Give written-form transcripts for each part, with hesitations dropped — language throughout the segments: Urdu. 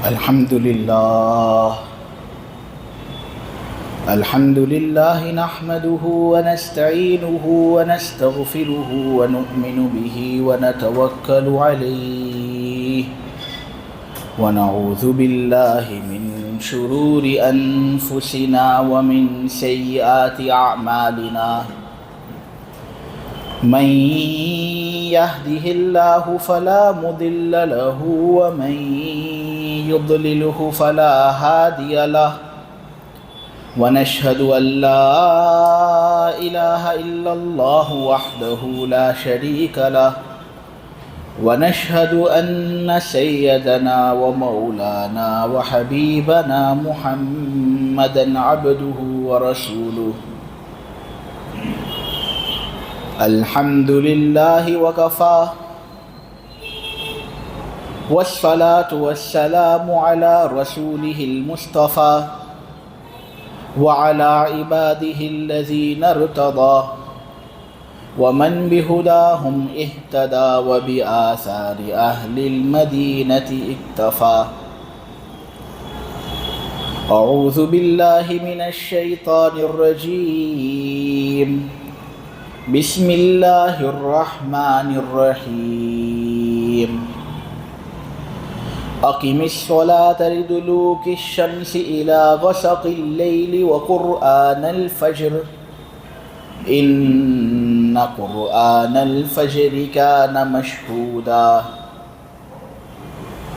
الحمد لله نحمده ونستعينه ونستغفره ونؤمن به ونتوكل عليه ونعوذ بالله من شرور أنفسنا ومن سيئات أعمالنا من يهده الله فلا مضل له ومن يضلله فلا هادي له ونشهد أن لا إله إلا الله وحده لا شريك له ونشهد أن سيدنا ومولانا وحبيبنا محمدا عبده ورسوله الحمد لله وكفى والصلاة والسلام على رسوله المصطفى وعلى عباده الذين ارتضى ومن بهداهم اهتدى وبآثار أهل المدينة اكتفى أعوذ بالله من الشيطان الرجيم بسم الله الرحمن الرحيم أقم الصلاة لدلوك الشمس إلى غسق الليل وقرآن الفجر إن قرآن الفجر كان مشهودا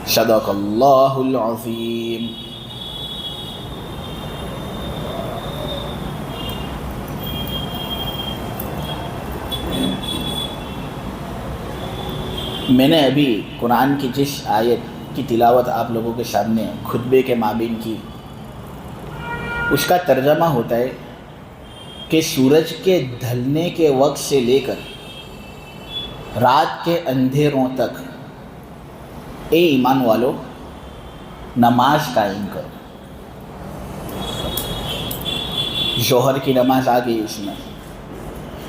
صدق الله العظيم. میں نے ابھی قرآن کی جس آیت کی تلاوت آپ لوگوں کے سامنے خطبے کے مابین کی، اس کا ترجمہ ہوتا ہے کہ سورج کے ڈھلنے کے وقت سے لے کر رات کے اندھیروں تک اے ایمان والو نماز قائم کرو. ظہر کی نماز آ گئی، اس میں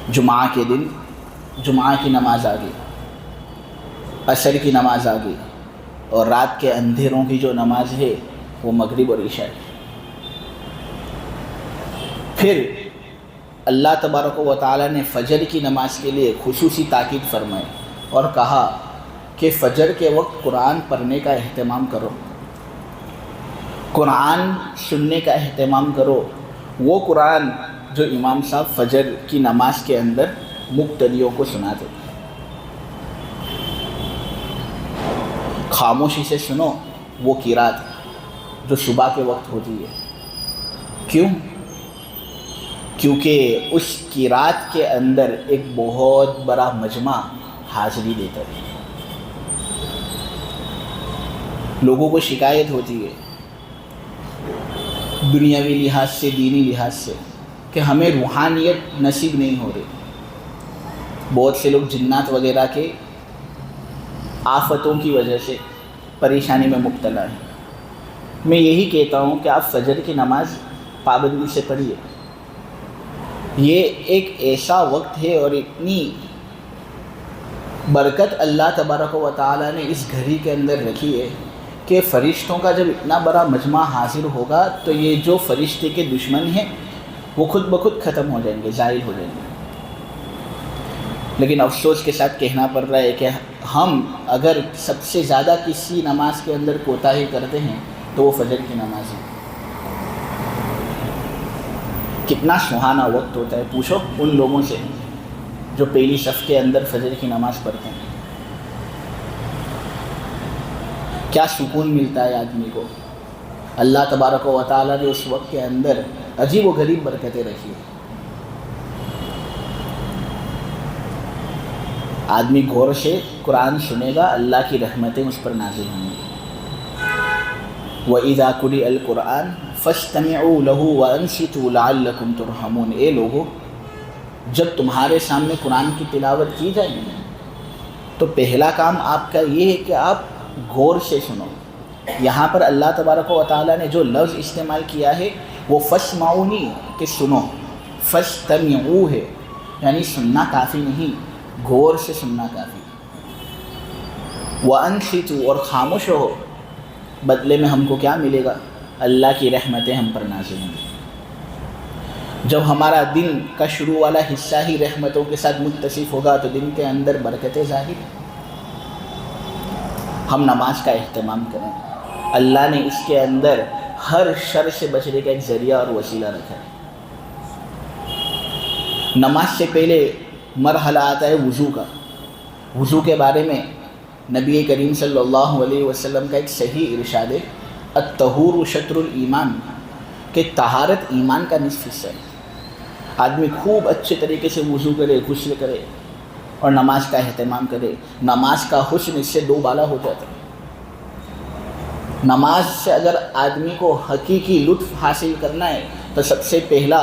جمعہ کے دن جمعہ کی نماز آ گئی، عصر کی نماز آ گئی، اور رات کے اندھیروں کی جو نماز ہے وہ مغرب اور عشاء ہے. پھر اللہ تبارک و تعالیٰ نے فجر کی نماز کے لیے خصوصی تاکید فرمائی اور کہا کہ فجر کے وقت قرآن پڑھنے کا اہتمام کرو، قرآن سننے کا اہتمام کرو، وہ قرآن جو امام صاحب فجر کی نماز کے اندر مقتدیوں کو سناتے. خاموشی سے سنو وہ قرات جو صبح کے وقت ہوتی ہے. کیوں؟ کیونکہ اس قرات کے اندر ایک بہت بڑا مجمع حاضری دیتا ہے. لوگوں کو شکایت ہوتی ہے دنیاوی لحاظ سے، دینی لحاظ سے، کہ ہمیں روحانیت نصیب نہیں ہو رہی. بہت سے لوگ جنات وغیرہ کے آفتوں کی وجہ سے پریشانی میں مبتلا ہیں. میں یہی کہتا ہوں کہ آپ فجر کی نماز پابندی سے پڑھیے. یہ ایک ایسا وقت ہے اور اتنی برکت اللہ تبارک و تعالیٰ نے اس گھڑی کے اندر رکھی ہے کہ فرشتوں کا جب اتنا بڑا مجمع حاضر ہوگا تو یہ جو فرشتے کے دشمن ہیں وہ خود بخود ختم ہو جائیں گے، زائل ہو جائیں گے. لیکن افسوس کے ساتھ کہنا پڑ رہا ہے کہ ہم اگر سب سے زیادہ کسی نماز کے اندر کوتاہی کرتے ہیں تو وہ فجر کی نماز ہے. کتنا سہانا وقت ہوتا ہے، پوچھو ان لوگوں سے جو پہلی صف کے اندر فجر کی نماز پڑھتے ہیں. کیا سکون ملتا ہے آدمی کو. اللہ تبارک و تعالیٰ نے اس وقت کے اندر عجیب و غریب برکتیں رکھی ہیں. آدمی غور سے قرآن سنے گا، اللہ کی رحمتیں اس پر نازل ہوں گی. وَإِذَا قُرِئَ الْقُرْآنُ فَاسْتَمِعُوا لَهُ وَأَنصِتُوا لَعَلَّكُمْ تُرْحَمُونَ. اے لوگو، جب تمہارے سامنے قرآن کی تلاوت کی جائے گی تو پہلا کام آپ کا یہ ہے کہ آپ غور سے سنو. یہاں پر اللہ تبارک و تعالیٰ نے جو لفظ استعمال کیا ہے وہ فَاسْمَعُوا نہیں کہ سنو، فَاسْتَمِعُوا ہے، یعنی سننا کافی نہیں، غور سے سننا کافی. وَأَنصِتُوا، اور خاموش رہو. بدلے میں ہم کو کیا ملے گا؟ اللہ کی رحمتیں ہم پر نازل ہوں گی۔ جب ہمارا دن کا شروع والا حصہ ہی رحمتوں کے ساتھ متصف ہوگا تو دن کے اندر برکتیں ظاہر۔ ہم نماز کا اہتمام کریں، اللہ نے اس کے اندر ہر شر سے بچنے کا ایک ذریعہ اور وسیلہ رکھا ہے۔ نماز سے پہلے مرحلہ آتا ہے وضو کا۔ وضو کے بارے میں نبی کریم صلی اللہ علیہ وسلم کا ایک صحیح ارشاد ہے، الطہور شطر الایمان، کہ طہارت ایمان کا نصف حصہ ہے۔ آدمی خوب اچھے طریقے سے وضو کرے، غسل کرے اور نماز کا اہتمام کرے، نماز کا حسن اس سے دو بالا ہو جاتا ہے۔ نماز سے اگر آدمی کو حقیقی لطف حاصل کرنا ہے تو سب سے پہلا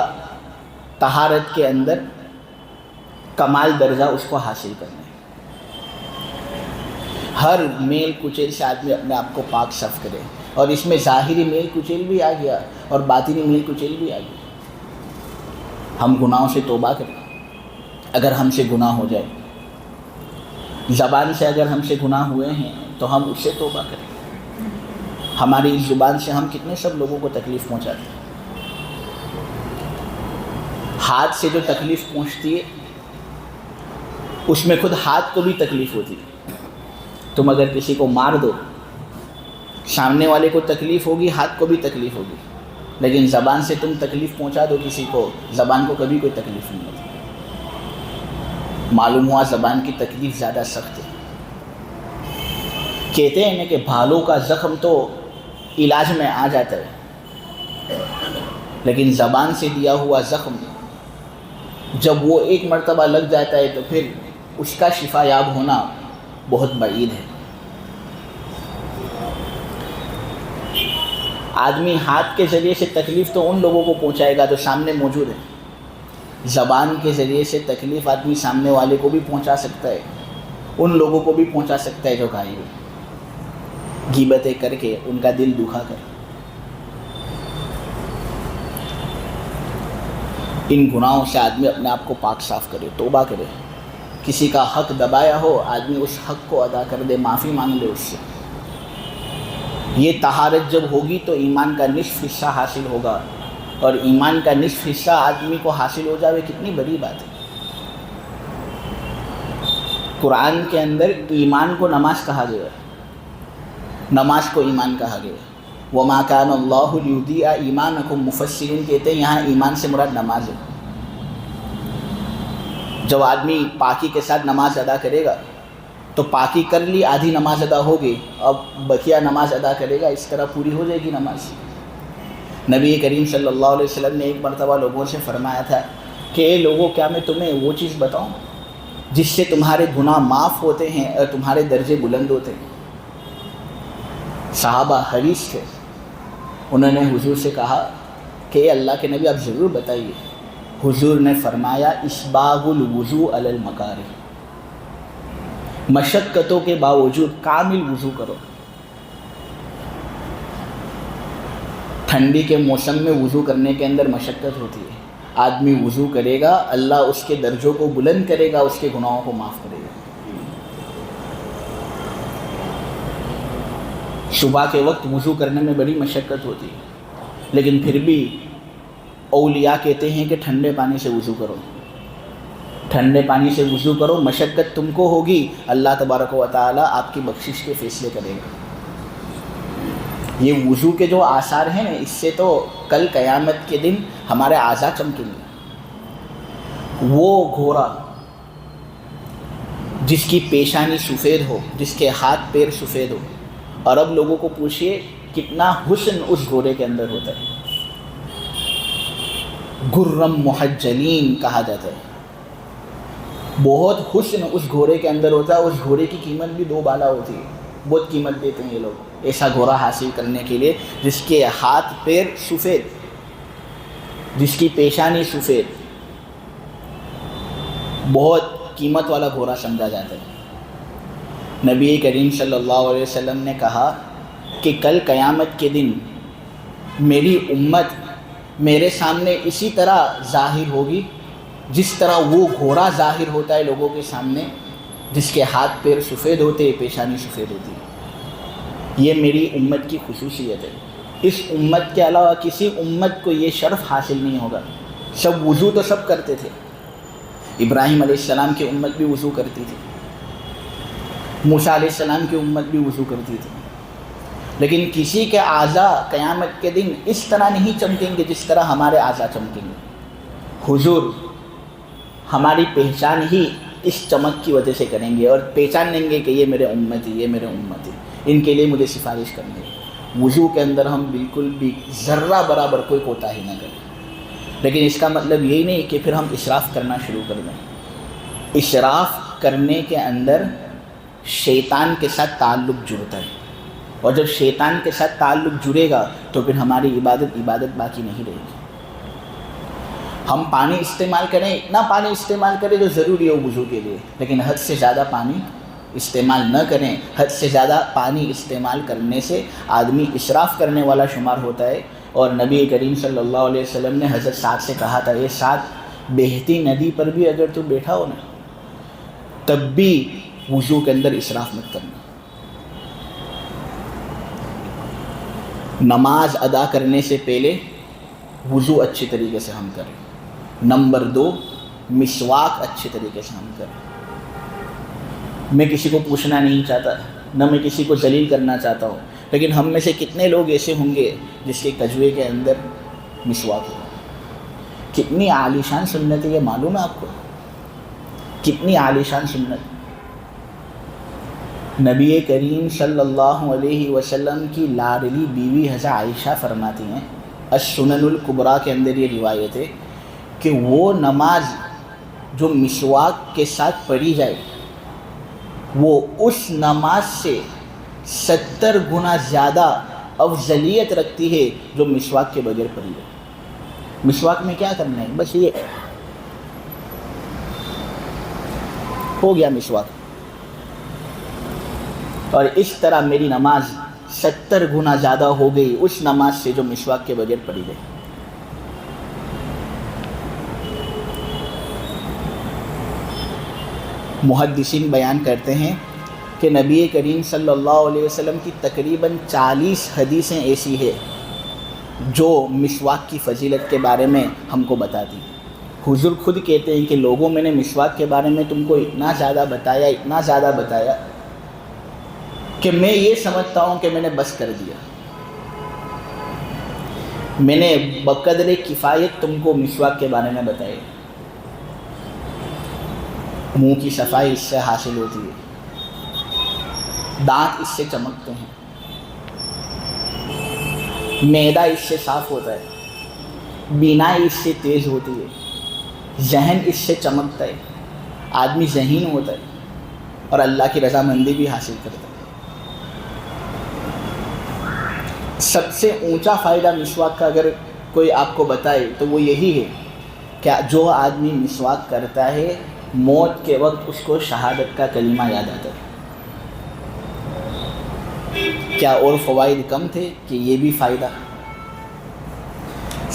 طہارت کے اندر کمال درجہ اس کو حاصل کرنا ہے۔ ہر میل کچیل سے آدمی اپنے آپ کو پاک صاف کرے، اور اس میں ظاہری میل کچیل بھی آ گیا اور باطنی میل کچیل بھی آ گیا۔ ہم گناہوں سے توبہ کریں، اگر ہم سے گناہ ہو جائے، زبان سے اگر ہم سے گناہ ہوئے ہیں تو ہم اس سے توبہ کریں۔ ہماری اس زبان سے ہم کتنے سب لوگوں کو تکلیف پہنچاتے ہیں۔ ہاتھ سے جو تکلیف پہنچتی ہے اس میں خود ہاتھ کو بھی تکلیف ہوتی ہے۔ تم اگر کسی کو مار دو، سامنے والے کو تکلیف ہوگی، ہاتھ کو بھی تکلیف ہوگی، لیکن زبان سے تم تکلیف پہنچا دو کسی کو، زبان کو کبھی کوئی تکلیف نہیں ہوتی۔ معلوم ہوا زبان کی تکلیف زیادہ سخت ہے۔ کہتے ہیں کہ بھالوں کا زخم تو علاج میں آ جاتا ہے، لیکن زبان سے دیا ہوا زخم جب وہ ایک مرتبہ لگ جاتا ہے تو پھر اس کا شفا یاب ہونا بہت بعید ہے۔ آدمی ہاتھ کے ذریعے سے تکلیف تو ان لوگوں کو پہنچائے گا جو سامنے موجود ہے، زبان کے ذریعے سے تکلیف آدمی سامنے والے کو بھی پہنچا سکتا ہے، ان لوگوں کو بھی پہنچا سکتا ہے جو غائب ہے، غیبتیں کر کے ان کا دل دکھا کر۔ ان گناہوں سے آدمی اپنے آپ کو پاک صاف کرے، توبہ کرے۔ کسی کا حق دبایا ہو، آدمی اس حق کو ادا کر دے، معافی مانگ لے اس سے۔ یہ طہارت جب ہوگی تو ایمان کا نصف حصہ حاصل ہوگا، اور ایمان کا نصف حصہ آدمی کو حاصل ہو جائے کتنی بڑی بات ہے۔ قرآن کے اندر ایمان کو نماز کہا گیا ہے، نماز کو ایمان کہا گیا ہے۔ وَمَا كَانَ اللَّهُ لِيُضِيعَ إِيمَانَكُمْ، مفسرین کہتے ہیں یہاں ایمان سے مراد نماز ہے۔ جب آدمی پاکی کے ساتھ نماز ادا کرے گا تو پاکی کر لی، آدھی نماز ادا ہوگی، اب بقیہ نماز ادا کرے گا، اس طرح پوری ہو جائے گی نماز۔ نبی کریم صلی اللہ علیہ وسلم نے ایک مرتبہ لوگوں سے فرمایا تھا کہ اے لوگوں، کیا میں تمہیں وہ چیز بتاؤں جس سے تمہارے گناہ معاف ہوتے ہیں اور تمہارے درجے بلند ہوتے ہیں؟ صحابہ حریص تھے، انہوں نے حضور سے کہا کہ اے اللہ کے نبی آپ ضرور بتائیے۔ حضور نے فرمایا اسباغ الوضوء علی المکارہ، مشقتوں کے باوجود کامل وضو کرو۔ ٹھنڈی کے موسم میں وضو کرنے کے اندر مشقت ہوتی ہے، آدمی وضو کرے گا، اللہ اس کے درجوں کو بلند کرے گا، اس کے گناہوں کو معاف کرے گا۔ صبح کے وقت وضو کرنے میں بڑی مشقت ہوتی ہے، لیکن پھر بھی اولیاء کہتے ہیں کہ ٹھنڈے پانی سے وضو کرو، ٹھنڈے پانی سے وضو کرو، مشقت تم کو ہوگی، اللہ تبارک و تعالیٰ آپ کی بخشش کے فیصلے کرے گا۔ یہ وضو کے جو آثار ہیں نا، اس سے تو کل قیامت کے دن ہمارے اعضاء چمکیں گے۔ وہ گھوڑا جس کی پیشانی سفید ہو، جس کے ہاتھ پیر سفید ہو، عرب لوگوں کو پوچھئے کتنا حسن اس گھوڑے کے اندر ہوتا ہے، گرم محجلین کہا جاتا ہے، بہت حسن اس گھوڑے کے اندر ہوتا ہے۔ اس گھوڑے کی قیمت بھی دو بالا ہوتی ہے، بہت قیمت دیتے ہیں یہ لوگ ایسا گھوڑا حاصل کرنے کے لیے جس کے ہاتھ پیر سفید، جس کی پیشانی سفید، بہت قیمت والا گھوڑا سمجھا جاتا ہے۔ نبی کریم صلی اللہ علیہ وسلم نے کہا کہ کل قیامت کے دن میری امت میرے سامنے اسی طرح ظاہر ہوگی جس طرح وہ گھوڑا ظاہر ہوتا ہے لوگوں کے سامنے، جس کے ہاتھ پیر سفید ہوتے، پیشانی سفید ہوتی ہے۔ یہ میری امت کی خصوصیت ہے. اس امت کے علاوہ کسی امت کو یہ شرف حاصل نہیں ہوگا. سب وضو تو سب کرتے تھے. ابراہیم علیہ السلام کی امت بھی وضو کرتی تھی, موسیٰ علیہ السلام کی امت بھی وضو کرتی تھی, لیکن کسی کے اعضاء قیامت کے دن اس طرح نہیں چمکیں گے جس طرح ہمارے اعضاء چمکیں گے. حضور ہماری پہچان ہی اس چمک کی وجہ سے کریں گے, اور پہچان لیں گے کہ یہ میرے امتی, یہ میرے امتی, ان کے لیے مجھے سفارش کریں گے. وضو کے اندر ہم بالکل بھی ذرہ برابر کوئی کوتاہی نہ کریں. لیکن اس کا مطلب یہی نہیں کہ پھر ہم اسراف کرنا شروع کر دیں. اسراف کرنے کے اندر شیطان کے ساتھ تعلق جڑتا ہے, اور جب شیطان کے ساتھ تعلق جڑے گا تو پھر ہماری عبادت باقی نہیں رہے گی. ہم پانی استعمال کریں, اتنا پانی استعمال کریں جو ضروری ہو وضو کے لیے, لیکن حد سے زیادہ پانی استعمال نہ کریں. حد سے زیادہ پانی استعمال کرنے سے آدمی اسراف کرنے والا شمار ہوتا ہے. اور نبی کریم صلی اللہ علیہ وسلم نے حضرت سعد سے کہا تھا, یہ سعد, بہتی ندی پر بھی اگر تو بیٹھا ہو نا تب بھی وضو کے اندر اسراف مت کرنا. نماز ادا کرنے سے پہلے وضو اچھی طریقے سے ہم کریں. نمبر 2, مسواک اچھے طریقے سے ہم کریں. میں کسی کو پوچھنا نہیں چاہتا, نہ میں کسی کو ذلیل کرنا چاہتا ہوں, لیکن ہم میں سے کتنے لوگ ایسے ہوں گے جس کے کجوے کے اندر مسواک ہو؟ کتنی عالیشان سنت ہے یہ معلوم ہے آپ کو؟ کتنی عالیشان سنت. نبی کریم صلی اللہ علیہ وسلم کی لاڈلی بیوی حضرت عائشہ فرماتی ہیں, السنن الکبریٰ کے اندر یہ روایت ہے کہ وہ نماز جو مسواک کے ساتھ پڑھی جائے وہ اس نماز سے 70 گنا زیادہ افضلیت رکھتی ہے جو مسواک کے بغیر پڑھی جائے. مسواک میں کیا کرنا ہے؟ بس یہ ہو گیا مسواک, اور اس طرح میری نماز 70 گنا زیادہ ہو گئی اس نماز سے جو مسواک کے بغیر پڑھی گئی. محدثین بیان کرتے ہیں کہ نبی کریم صلی اللہ علیہ وسلم کی تقریباً 40 حدیثیں ایسی ہے جو مسواک کی فضیلت کے بارے میں ہم کو بتاتی ہیں. حضور خود کہتے ہیں کہ لوگوں میں نے مسواک کے بارے میں تم کو اتنا زیادہ بتایا کہ میں یہ سمجھتا ہوں کہ میں نے بس کر دیا. میں نے بقدر کفایت تم کو مسواک کے بارے میں بتایا. منہ کی صفائی اس سے حاصل ہوتی ہے, دانت اس سے چمکتے ہیں, معدہ اس سے صاف ہوتا ہے, بینائی اس سے تیز ہوتی ہے, ذہن اس سے چمکتا ہے, آدمی ذہین ہوتا ہے اور اللہ کی رضامندی بھی حاصل کرتا ہے. سب سے اونچا فائدہ مسواک کا اگر کوئی آپ کو بتائے تو وہ یہی ہے کہ جو آدمی مسواک کرتا ہے موت کے وقت اس کو شہادت کا کلمہ یاد آتا ہے. کیا اور فوائد کم تھے کہ یہ بھی فائدہ؟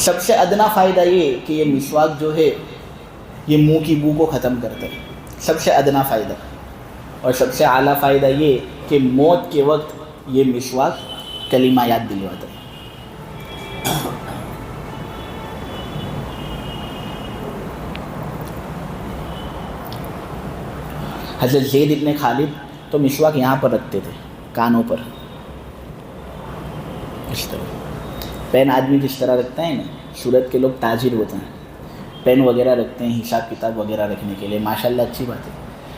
سب سے ادنا فائدہ یہ کہ یہ مسواک جو ہے یہ منہ کی بو کو ختم کرتا ہے, سب سے ادنا فائدہ. اور سب سے اعلیٰ فائدہ یہ کہ موت کے وقت یہ مسواک کلمہ یاد دلواتا ہے. حضرت زید ابن خالد تو مسواک یہاں پر رکھتے تھے, کانوں پر, اس طرح. پین آدمی جس طرح رکھتا ہے نا, صورت کے لوگ تاجر ہوتے ہیں, پین وغیرہ رکھتے ہیں حساب کتاب وغیرہ رکھنے کے لیے, ماشاءاللہ اچھی بات ہے.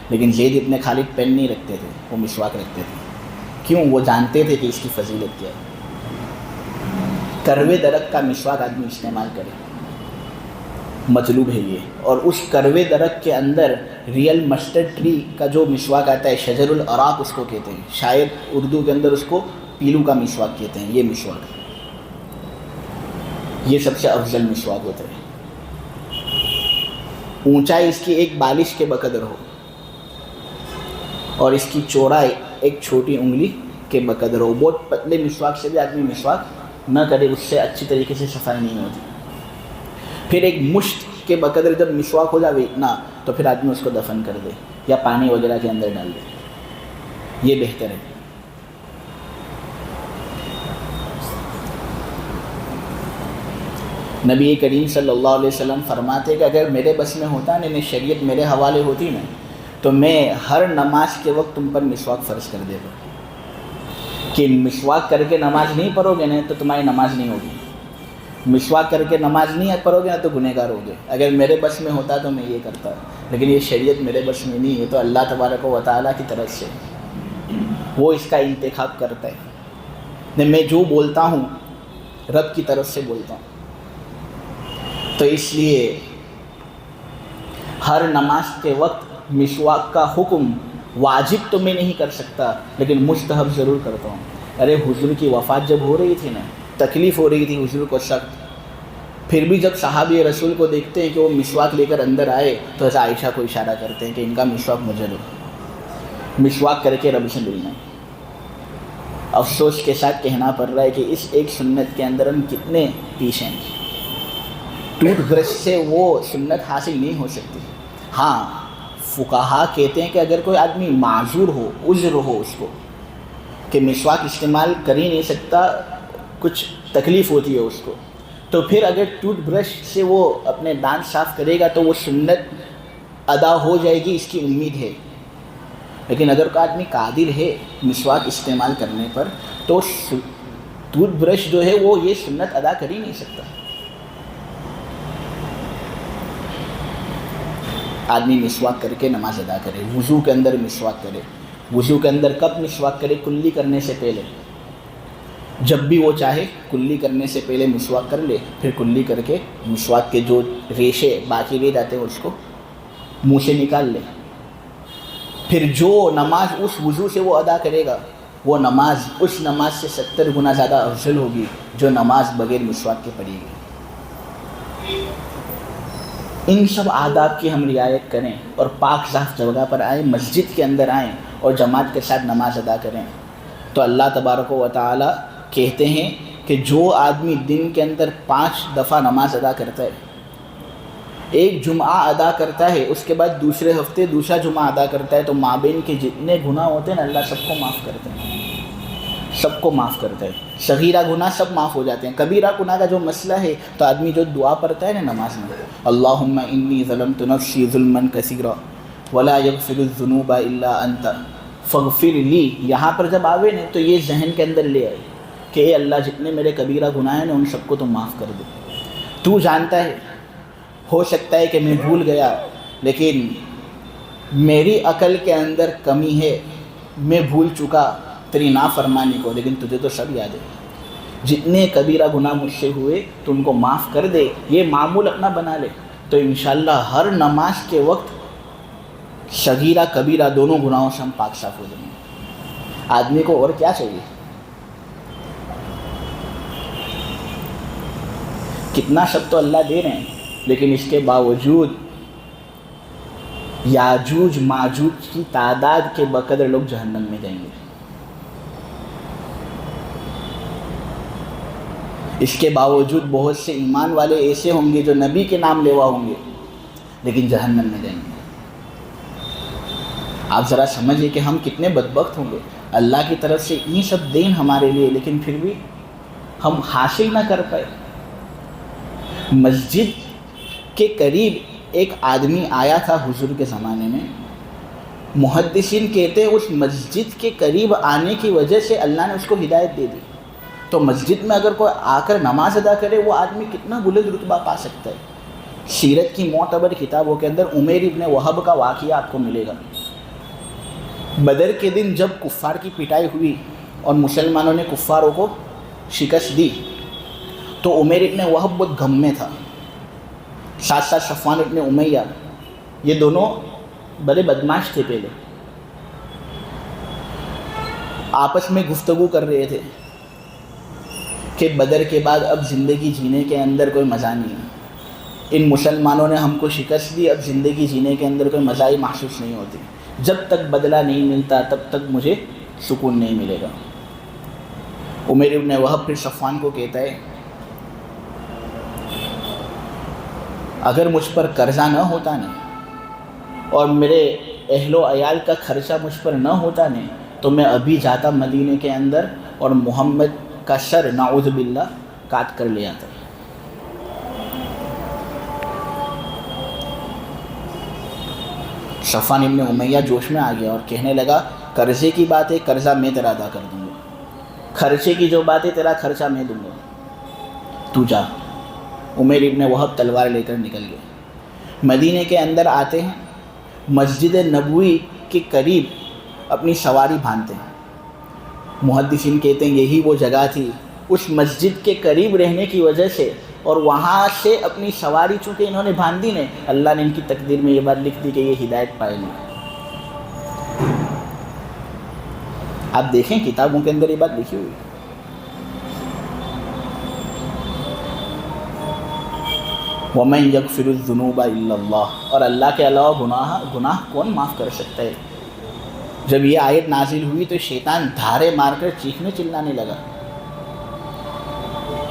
لیکن زید ابن خالد پین نہیں رکھتے تھے, وہ مسواک رکھتے تھے. کیوں؟ وہ جانتے تھے کہ اس کی فضیلت کیا ہے. کروے درخت کا مسواک آدمی استعمال کرے, مطلوب ہے یہ. اور اس کروے درخت کے اندر ریئل مسٹرڈ ٹری کا جو مسواک آتا ہے, شجر العراق اس کو کہتے ہیں, شاید اردو کے اندر اس کو پیلو کا مسواک کہتے ہیں. یہ مسواک, یہ سب سے افضل مسواک ہوتا ہے. اونچائی اس کی ایک بالش کے بقدر ہو اور اس کی چوڑائی ایک چھوٹی انگلی کے بقدر ہو. بہت پتلے مسواک سے بھی آدمی مسواک نہ کرے, اس سے اچھی طریقے سے صفائی نہیں ہوتی. پھر ایک مشت کے بقدر جب مسواک ہو جائے اتنا, تو پھر آدمی اس کو دفن کر دے یا پانی وغیرہ کے اندر ڈال دے, یہ بہتر ہے. نبی کریم صلی اللہ علیہ وسلم فرماتے کہ اگر میرے بس میں ہوتا نہیں شریعت میرے حوالے ہوتی نا تو میں ہر نماز کے وقت تم پر مسواک فرض کر دیتا کہ مسواک کر کے نماز نہیں پڑھو گے نا تو تمہاری نماز نہیں ہوگی، مسواک کر کے نماز نہیں پڑھو گے نا تو گنہگار ہوگے۔ اگر میرے بس میں ہوتا تو میں یہ کرتا، لیکن یہ شریعت میرے بس میں نہیں ہے، تو اللہ تبارک و تعالیٰ کی طرف سے وہ اس کا انتخاب کرتا ہے۔ میں جو بولتا ہوں رب کی طرف سے بولتا ہوں، تو اس لیے ہر نماز کے وقت مسواک کا حکم واجب تو میں نہیں کر سکتا، لیکن مستحب ضرور کرتا ہوں۔ ارے حضور کی وفات جب ہو رہی تھی نا، تکلیف ہو رہی تھی حضور کو سخت، پھر بھی جب صحابی رسول کو دیکھتے ہیں کہ وہ مسواک لے کر اندر آئے تو حضرت عائشہ کو اشارہ کرتے ہیں کہ ان کا مسواک مجھے دو، مسواک کر کے رب سے ملنا۔ افسوس کے ساتھ کہنا پڑ رہا ہے کہ اس ایک سنت کے اندر ہم کتنے پیچھے ہیں۔ ٹوتھ برش سے وہ سنت حاصل نہیں ہو سکتی۔ ہاں فقہا کہتے ہیں کہ اگر کوئی آدمی معذور ہو، عذر ہو اس کو کہ مسواک استعمال کر ہی نہیں سکتا، کچھ تکلیف ہوتی ہے اس کو، تو پھر اگر ٹوتھ برش سے وہ اپنے دانت صاف کرے گا تو وہ سنت ادا ہو جائے گی، اس کی امید ہے۔ لیکن اگر کوئی آدمی قادر ہے مسواک استعمال کرنے پر تو ٹوتھ برش جو ہے وہ یہ سنت ادا کر ہی نہیں سکتا۔ آدمی مسواک کر کے نماز ادا کرے، وضو کے اندر مسواک کرے۔ وضو کے اندر کب مسواک کرے؟ کلی کرنے سے پہلے، جب بھی وہ چاہے کلی کرنے سے پہلے مسواک کر لے، پھر کلی کر کے مسواک کے جو ریشے باقی رہ جاتے ہیں اس کو منہ سے نکال لے۔ پھر جو نماز اس وضو سے وہ ادا کرے گا، وہ نماز اس نماز سے 70 گنا زیادہ افضل ہوگی جو نماز بغیر مسواک کے پڑھی گی۔ ان سب آداب کی ہم رعایت کریں اور پاک صاف جگہ پر آئیں، مسجد کے اندر آئیں اور جماعت کے ساتھ نماز ادا کریں، تو اللہ تبارک و تعالیٰ کہتے ہیں کہ جو آدمی دن کے اندر 5 دفعہ نماز ادا کرتا ہے، ایک جمعہ ادا کرتا ہے، اس کے بعد دوسرے ہفتے دوسرا جمعہ ادا کرتا ہے، تو مابین کے جتنے گناہ ہوتے ہیں نا اللہ سب کو معاف کرتے ہیں، سب کو معاف کرتا ہے۔ صغیرہ گناہ سب معاف ہو جاتے ہیں۔ کبیرہ گناہ کا جو مسئلہ ہے تو آدمی جو دعا پڑھتا ہے نا نماز میں، اللہم انی ظلمت نفسی ظلما کثیرا ولا یغفر الذنوب الا انت فاغفر لی، یہاں پر جب آوے نا تو یہ ذہن کے اندر لے آئے کہ اے اللہ جتنے میرے کبیرہ گناہ ہیں نا ان سب کو تو معاف کر دے۔ تو جانتا ہے، ہو سکتا ہے کہ میں بھول گیا، لیکن میری عقل کے اندر کمی ہے، میں بھول چکا تیری نافرمانی کو، لیکن تجھے تو سب یاد ہے۔ جتنے کبیرہ گناہ مجھ سے ہوئے تو ان کو معاف کر دے، یہ معمول اپنا بنا لے، تو انشاءاللہ ہر نماز کے وقت صغیرہ کبیرہ دونوں گناہوں سے ہم پاک صاف ہو جائیں گے۔ آدمی کو اور کیا چاہیے؟ کتنا سب تو اللہ دے رہے ہیں، لیکن اس کے باوجود یاجوج ماجوج کی تعداد کے بقدر لوگ جہنم میں جائیں گے۔ اس کے باوجود بہت سے ایمان والے ایسے ہوں گے جو نبی کے نام لیوا ہوں گے لیکن جہنم میں جائیں گے۔ آپ ذرا سمجھیں کہ ہم کتنے بدبخت ہوں گے، اللہ کی طرف سے یہ سب دین ہمارے لیے، لیکن پھر بھی ہم حاصل نہ کر پائے۔ مسجد کے قریب ایک آدمی آیا تھا حضور کے زمانے میں، محدثین کہتے ہیں اس مسجد کے قریب آنے کی وجہ سے اللہ نے اس کو ہدایت دے دی۔ تو مسجد میں اگر کوئی آ کر نماز ادا کرے وہ آدمی کتنا بلند رتبہ پا سکتا ہے۔ سیرت کی معتبر کتابوں کے اندر عمیر ابن وہب کا واقعہ آپ کو ملے گا۔ بدر کے دن جب کفار کی پٹائی ہوئی اور مسلمانوں نے کفاروں کو شکست دی تو عمیر ابن وہب بہت غم میں تھا، ساتھ ساتھ صفوان ابن امیہ، یہ دونوں بڑے بدماش تھے۔ پہلے آپس میں گفتگو کر رہے تھے کہ بدر کے بعد اب زندگی جینے کے اندر کوئی مزہ نہیں ہے، ان مسلمانوں نے ہم کو شکست دی، اب زندگی جینے کے اندر کوئی مزہ ہی محسوس نہیں ہوتی، جب تک بدلہ نہیں ملتا تب تک مجھے سکون نہیں ملے گا۔ عمیر ابن وہب پھر صفوان کو کہتا ہے اگر مجھ پر قرضہ نہ ہوتا نہیں اور میرے اہل و عیال کا خرچہ مجھ پر نہ ہوتا نہیں تو میں ابھی جاتا مدینے کے اندر اور محمد کا سر نعوذ باللہ کاٹ کر لے آتا۔ صفوان ابن امیہ جوش میں آ گیا اور کہنے لگا قرضے کی بات ہے، قرضہ میں تیرا ادا کر دوں گا، خرچے کی جو بات ہے تیرا خرچہ میں دوں گا، تو جا۔ عمیر ابن وہب تلوار لے کر نکل گئے۔ مدینے کے اندر آتے ہیں، مسجد نبوی کے قریب اپنی سواری باندھتے ہیں۔ محدثین کہتے ہیں یہی وہ جگہ تھی، اس مسجد کے قریب رہنے کی وجہ سے اور وہاں سے اپنی سواری چونکہ انہوں نے باندھی نے، اللہ نے ان کی تقدیر میں یہ بات لکھ دی کہ یہ ہدایت پائے گی۔ آپ دیکھیں کتابوں کے اندر یہ بات لکھی ہوئی ہے۔ وَمَن يَغْفِرُ الذُّنُوبَ إِلَّا اللَّهُ، اور اللہ کے علاوہ گناہ کون معاف کر سکتا ہے؟ جب یہ آیت نازل ہوئی تو شیطان دھارے مار کر چیخنے چلانے لگا۔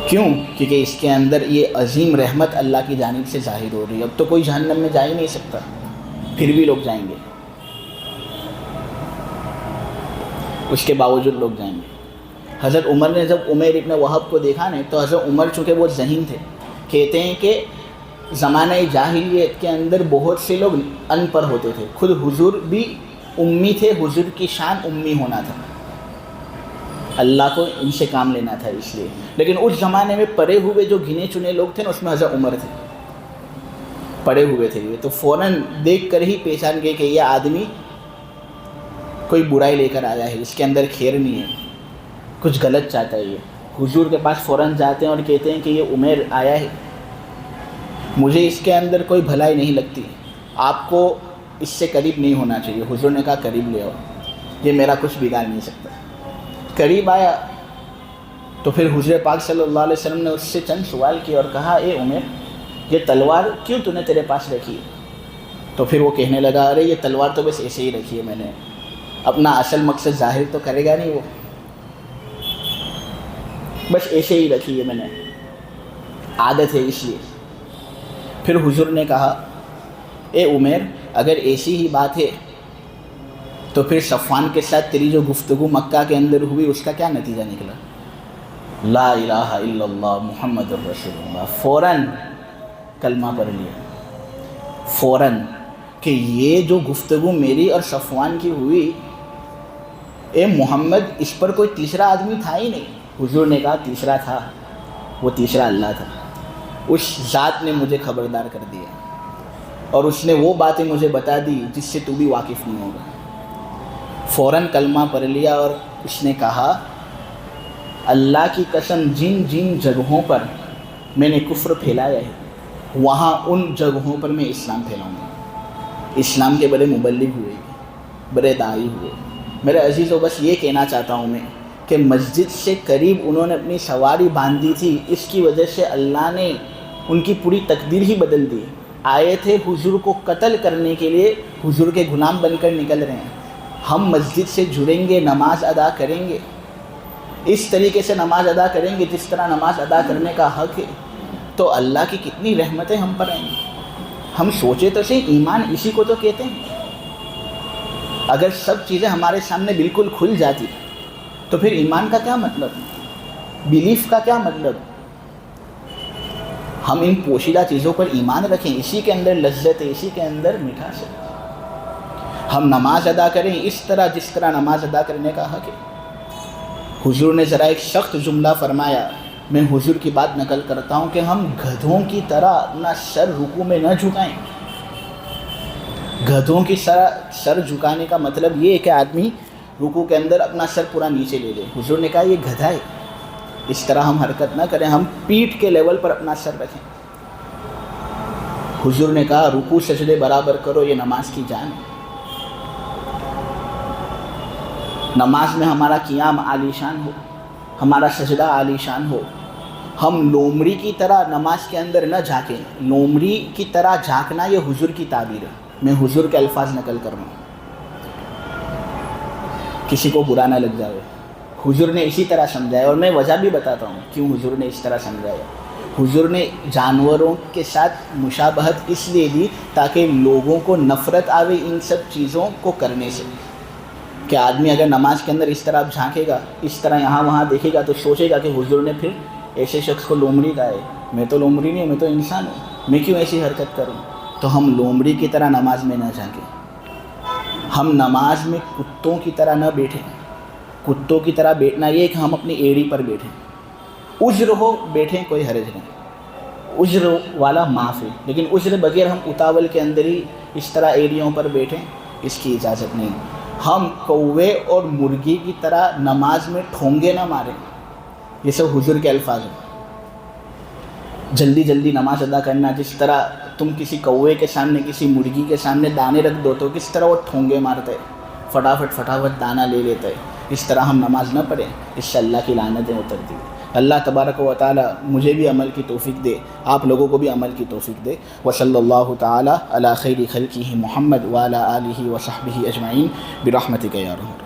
کیوں؟ کیونکہ اس کے اندر یہ عظیم رحمت اللہ کی جانب سے ظاہر ہو رہی ہے۔ اب تو کوئی جہنم میں جا ہی نہیں سکتا، پھر بھی لوگ جائیں گے، اس کے باوجود لوگ جائیں گے۔ حضرت عمر نے جب عمیر ابن وہب کو دیکھا نہیں تو حضرت عمر چونکہ وہ ذہین تھے، کہتے ہیں کہ زمانہ جاہلیت کے اندر بہت سے لوگ ان پڑھ ہوتے تھے، خود حضور بھی امی تھے، حضور کی شان امی ہونا تھا، اللہ کو ان سے کام لینا تھا اس لیے، لیکن اس زمانے میں پڑھے ہوئے جو گنے چنے لوگ تھے نا اس میں حضرت عمر تھے، پڑھے ہوئے تھے یہ، تو فوراً دیکھ کر ہی پہچان گئے کہ یہ آدمی کوئی برائی لے کر آیا ہے، اس کے اندر خیر نہیں ہے، کچھ غلط چاہتا ہے یہ۔ حضور کے پاس فوراً جاتے ہیں اور کہتے ہیں کہ یہ عمیر آیا ہے، مجھے اس کے اندر کوئی بھلائی نہیں لگتی، آپ کو اس سے قریب نہیں ہونا چاہیے۔ حضور نے کہا قریب لے آؤ، یہ میرا کچھ بگاڑ نہیں سکتا۔ قریب آیا تو پھر حضور پاک صلی اللہ علیہ وسلم نے اس سے چند سوال کیے اور کہا اے عمیر یہ تلوار کیوں تو نے تیرے پاس رکھی ہے؟ تو پھر وہ کہنے لگا ارے یہ تلوار تو بس ایسے ہی رکھی ہے میں نے، اپنا اصل مقصد ظاہر تو کرے گا نہیں، وہ بس ایسے ہی رکھی ہے میں نے، عادت ہے اس لیے۔ پھر حضور نے کہا اے عمیر اگر ایسی ہی بات ہے تو پھر صفوان کے ساتھ تیری جو گفتگو مکہ کے اندر ہوئی اس کا کیا نتیجہ نکلا؟ لا الہ الا اللہ محمد الرسول اللہ، فوراً کلمہ پڑھ لیا، فوراً کہ یہ جو گفتگو میری اور صفوان کی ہوئی، اے محمد اس پر کوئی تیسرا آدمی تھا ہی نہیں۔ حضور نے کہا تیسرا تھا، وہ تیسرا اللہ تھا، اس ذات نے مجھے خبردار کر دیا اور اس نے وہ باتیں مجھے بتا دی جس سے تو بھی واقف نہیں ہوگا۔ فوراً کلمہ پڑھ لیا اور اس نے کہا اللہ کی قسم جن جن جگہوں پر میں نے کفر پھیلایا ہے وہاں ان جگہوں پر میں اسلام پھیلاؤں گا۔ اسلام کے بڑے مبلغ ہوئے، بڑے داعی ہوئے۔ میرے عزیزو بس یہ کہنا چاہتا ہوں میں کہ مسجد سے قریب انہوں نے اپنی سواری باندھی تھی، اس کی وجہ سے اللہ نے ان کی پوری تقدیر ہی بدل دی۔ آئے تھے حضور کو قتل کرنے کے لیے، حضور کے غلام بن کر نکل رہے ہیں۔ ہم مسجد سے جڑیں گے، نماز ادا کریں گے، اس طریقے سے نماز ادا کریں گے جس طرح نماز ادا کرنے کا حق ہے، تو اللہ کی کتنی رحمتیں ہم پر آئیں گی۔ ہم سوچے تو صحیح، ایمان اسی کو تو کہتے ہیں۔ اگر سب چیزیں ہمارے سامنے بالکل کھل جاتی تو پھر ایمان کا کیا مطلب، بیلیف کا کیا مطلب؟ ہم ان پوشیدہ چیزوں پر ایمان رکھیں، اسی کے اندر لذت ہے، اسی کے اندر مٹھاس ہے۔ ہم نماز ادا کریں اس طرح جس طرح نماز ادا کرنے کا حق ہے۔ حضور نے ذرا ایک سخت جملہ فرمایا، میں حضور کی بات نقل کرتا ہوں کہ ہم گدھوں کی طرح اپنا سر رکوع میں نہ جھکائیں۔ گدھوں کی سر جھکانے کا مطلب یہ ہے کہ آدمی رکوع کے اندر اپنا سر پورا نیچے لے لے۔ حضور نے کہا یہ گدھا ہے، اس طرح ہم حرکت نہ کریں، ہم پیٹھ کے لیول پر اپنا سر رکھیں۔ حضور نے کہا رکوع سجدے برابر کرو، یہ نماز کی جان ہے۔ نماز میں ہمارا قیام عالی شان ہو، ہمارا سجدہ عالی شان ہو۔ ہم لومڑی کی طرح نماز کے اندر نہ جھانکیں۔ لومڑی کی طرح جھانکنا یہ حضور کی تعبیر ہے، میں حضور کے الفاظ نقل کر رہا ہوں، کسی کو برا نہ لگ جائے۔ حضور نے اسی طرح سمجھایا، اور میں وجہ بھی بتاتا ہوں کیوں حضور نے اس طرح سمجھایا۔ حضور نے جانوروں کے ساتھ مشابہت اس لیے دی تاکہ لوگوں کو نفرت آوے ان سب چیزوں کو کرنے سے، کہ آدمی اگر نماز کے اندر اس طرح جھانکے گا، اس طرح یہاں وہاں دیکھے گا تو سوچے گا کہ حضور نے پھر ایسے شخص کو لومڑی کہا ہے، میں تو لومڑی نہیں ہوں، میں تو انسان ہوں، میں کیوں ایسی حرکت کروں؟ تو ہم لومڑی کی طرح نماز میں نہ جھانکیں، ہم نماز میں کتوں کی طرح نہ بیٹھیں. کتوں کی طرح بیٹھنا یہ کہ ہم اپنی ایڑی پر بیٹھیں. عذر ہو بیٹھیں کوئی حرج نہیں, عذر والا معاف ہے, لیکن عذر بغیر ہم اتاول کے اندر ہی اس طرح ایڑیوں پر بیٹھیں, اس کی اجازت نہیں. ہم کوے اور مرغی کی طرح نماز میں ٹھونگے نہ ماریں, یہ سب حضور کے الفاظ ہیں. جلدی جلدی نماز ادا کرنا, جس طرح تم کسی کوے کے سامنے کسی مرغی کے سامنے دانے رکھ دو تو کس طرح وہ ٹھونگے مارتا ہے, فٹافٹ دانہ لے لیتا ہے, اس طرح ہم نماز نہ پڑھیں, اس سے اللہ کی لعنتیں اترتی ہیں. اللہ تبارک و تعالی مجھے بھی عمل کی توفیق دے, آپ لوگوں کو بھی عمل کی توفیق دے. وصلی اللہ تعالی علی خیر خلقہ محمد وعلی آلہ وصحبہ اجمعین برحمتک یا ارحم الراحمین.